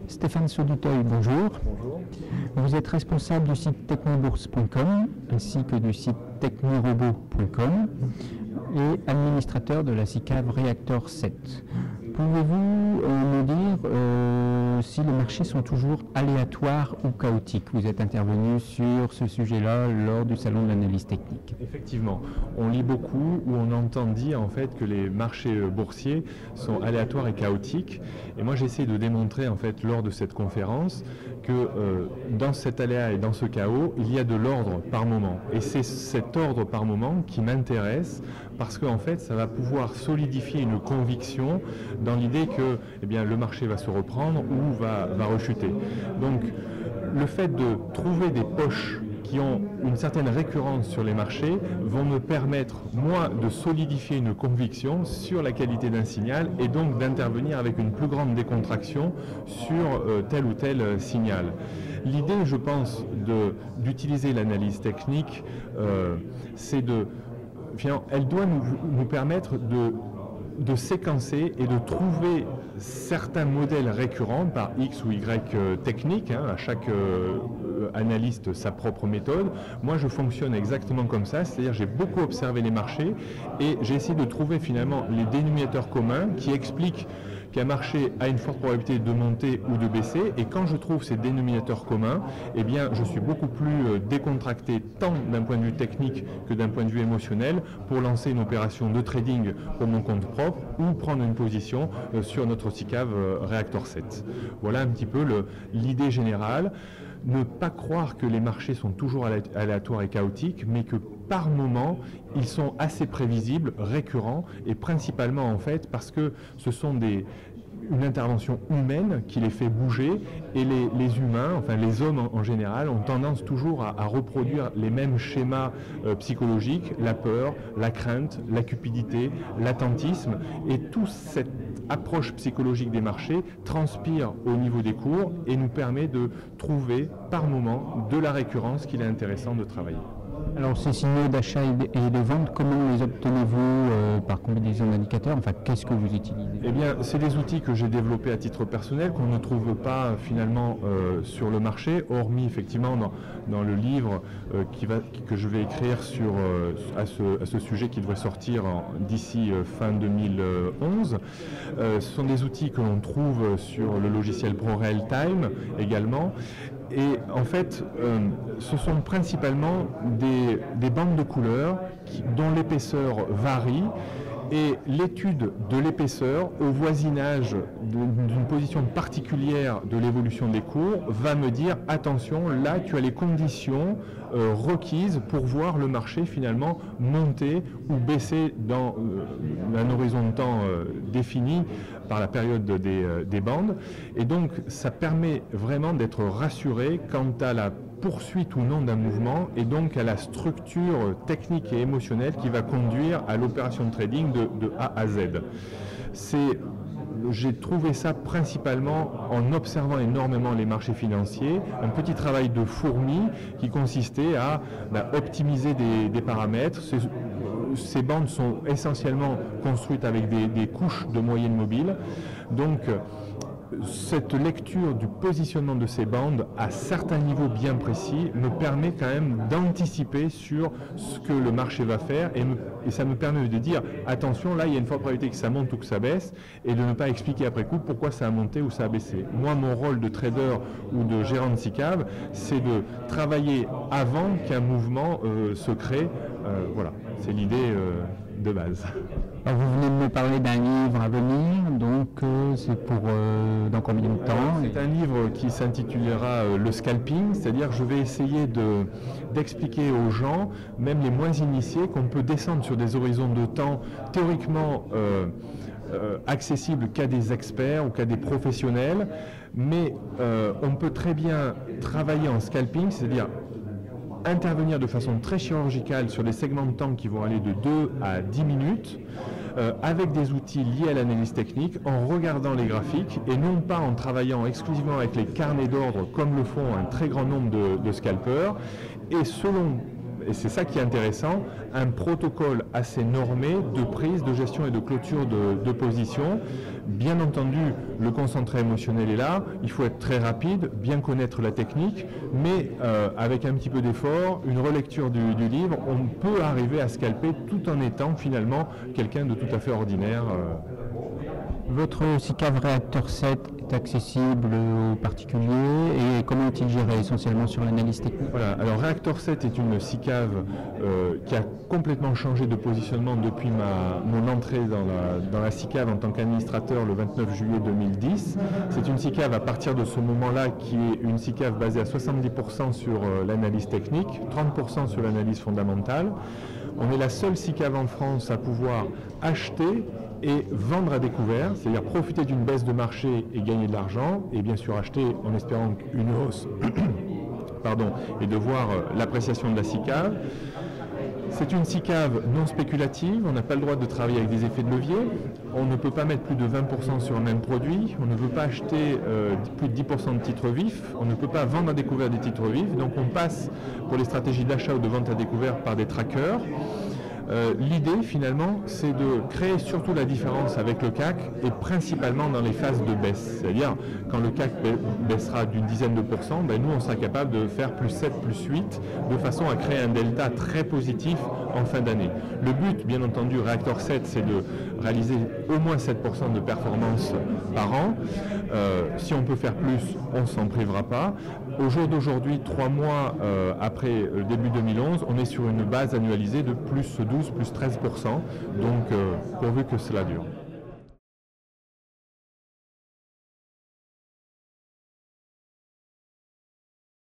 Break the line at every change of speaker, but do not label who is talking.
Stéphane Sauduteuil, bonjour.
Bonjour.
Vous êtes responsable du site technobourse.com ainsi que du site technirobot.com et administrateur de la SICAV Reactor 7. Pouvez-vous nous dire si les marchés sont toujours aléatoires ou chaotiques? Vous êtes intervenu sur ce sujet-là lors du salon de l'analyse technique.
Effectivement, on lit beaucoup ou on entend dire en fait que les marchés boursiers sont aléatoires et chaotiques. Et moi j'essaie de démontrer en fait lors de cette conférence que dans cet aléa et dans ce chaos, il y a de l'ordre par moment. Et c'est cet ordre par moment qui m'intéresse parce qu'en fait ça va pouvoir solidifier une conviction dans l'idée que le marché va se reprendre ou va rechuter. Donc le fait de trouver des poches qui ont une certaine récurrence sur les marchés vont me permettre, moi, de solidifier une conviction sur la qualité d'un signal et donc d'intervenir avec une plus grande décontraction sur tel ou tel signal. L'idée, je pense, d'utiliser l'analyse technique, c'est elle doit nous permettre de séquencer et de trouver certains modèles récurrents par X ou Y technique, à chaque analyste sa propre méthode. Moi je fonctionne exactement comme ça, c'est-à-dire j'ai beaucoup observé les marchés et j'ai essayé de trouver finalement les dénominateurs communs qui expliquent qu'un marché a une forte probabilité de monter ou de baisser, et quand je trouve ces dénominateurs communs, je suis beaucoup plus décontracté tant d'un point de vue technique que d'un point de vue émotionnel pour lancer une opération de trading pour mon compte propre ou prendre une position sur notre SICAV Reactor 7. Voilà un petit peu l'idée générale. Ne pas croire que les marchés sont toujours aléatoires et chaotiques, mais que par moment, ils sont assez prévisibles, récurrents, et principalement en fait parce que ce sont une intervention humaine qui les fait bouger, et les humains, enfin les hommes en général, ont tendance toujours à reproduire les mêmes schémas psychologiques, la peur, la crainte, la cupidité, l'attentisme, et toute cette approche psychologique des marchés transpire au niveau des cours et nous permet de trouver par moment de la récurrence qu'il est intéressant de travailler.
Alors ces signaux d'achat et de vente, comment les obtenez-vous par combinaison d'indicateurs? Enfin, qu'est-ce que vous utilisez?
C'est des outils que j'ai développés à titre personnel, qu'on ne trouve pas finalement sur le marché, hormis effectivement dans le livre que je vais écrire à ce sujet qui devrait sortir d'ici fin 2011. Ce sont des outils que l'on trouve sur le logiciel ProRealTime également. Et en fait, ce sont principalement des bandes de couleurs dont l'épaisseur varie, et l'étude de l'épaisseur au voisinage d'une position particulière de l'évolution des cours va me dire attention, là tu as les conditions requises pour voir le marché finalement monter ou baisser dans un horizon de temps défini par la période des bandes. Et donc ça permet vraiment d'être rassuré quant à la poursuite ou non d'un mouvement, et donc à la structure technique et émotionnelle qui va conduire à l'opération de trading de A à Z. J'ai trouvé ça principalement en observant énormément les marchés financiers, un petit travail de fourmi qui consistait à optimiser des paramètres. Ces bandes sont essentiellement construites avec des couches de moyenne mobile. Donc cette lecture du positionnement de ces bandes à certains niveaux bien précis me permet quand même d'anticiper sur ce que le marché va faire, et ça me permet de dire attention, là il y a une forte probabilité que ça monte ou que ça baisse, et de ne pas expliquer après coup pourquoi ça a monté ou ça a baissé. Moi, mon rôle de trader ou de gérant de SICAV, c'est de travailler avant qu'un mouvement se crée. Voilà, c'est l'idée de base.
Alors vous venez de me parler d'un livre à venir, donc c'est pour dans combien de temps?
C'est un livre qui s'intitulera Le Scalping, c'est-à-dire je vais essayer d'expliquer aux gens, même les moins initiés, qu'on peut descendre sur des horizons de temps théoriquement accessibles qu'à des experts ou qu'à des professionnels, mais on peut très bien travailler en scalping, c'est-à-dire intervenir de façon très chirurgicale sur des segments de temps qui vont aller de 2 à 10 minutes, avec des outils liés à l'analyse technique, en regardant les graphiques et non pas en travaillant exclusivement avec les carnets d'ordre comme le font un très grand nombre de scalpeurs. Et selon et c'est ça qui est intéressant, un protocole assez normé de prise, de gestion et de clôture de position. Bien entendu, le concentré émotionnel est là, il faut être très rapide, bien connaître la technique, mais avec un petit peu d'effort, une relecture du livre, on peut arriver à scalper tout en étant finalement quelqu'un de tout à fait ordinaire.
Votre SICAV Reactor 7 est accessible aux particuliers et comment est-il géré essentiellement sur l'analyse technique?
Voilà, alors Reactor 7 est une SICAV qui a complètement changé de positionnement depuis mon entrée dans la SICAV en tant qu'administrateur le 29 juillet 2010. C'est une SICAV à partir de ce moment-là qui est une SICAV basée à 70% sur l'analyse technique, 30% sur l'analyse fondamentale. On est la seule SICAV en France à pouvoir acheter et vendre à découvert, c'est-à-dire profiter d'une baisse de marché et gagner de l'argent, et bien sûr acheter en espérant une hausse et de voir l'appréciation de la SICAV. C'est une SICAV non spéculative, on n'a pas le droit de travailler avec des effets de levier, on ne peut pas mettre plus de 20% sur un même produit, on ne peut pas acheter plus de 10% de titres vifs, on ne peut pas vendre à découvert des titres vifs, donc on passe pour les stratégies d'achat ou de vente à découvert par des trackers. L'idée finalement c'est de créer surtout la différence avec le CAC et principalement dans les phases de baisse, c'est-à-dire quand le CAC baissera d'une dizaine de pourcents, nous on sera capable de faire plus 7, plus 8 de façon à créer un delta très positif en fin d'année. Le but bien entendu Reactor 7 c'est de réaliser au moins 7% de performance par an. Si on peut faire plus, on ne s'en privera pas. Au jour d'aujourd'hui, 3 mois après le début 2011, on est sur une base annualisée de plus 12, plus 13%, donc pourvu que cela dure.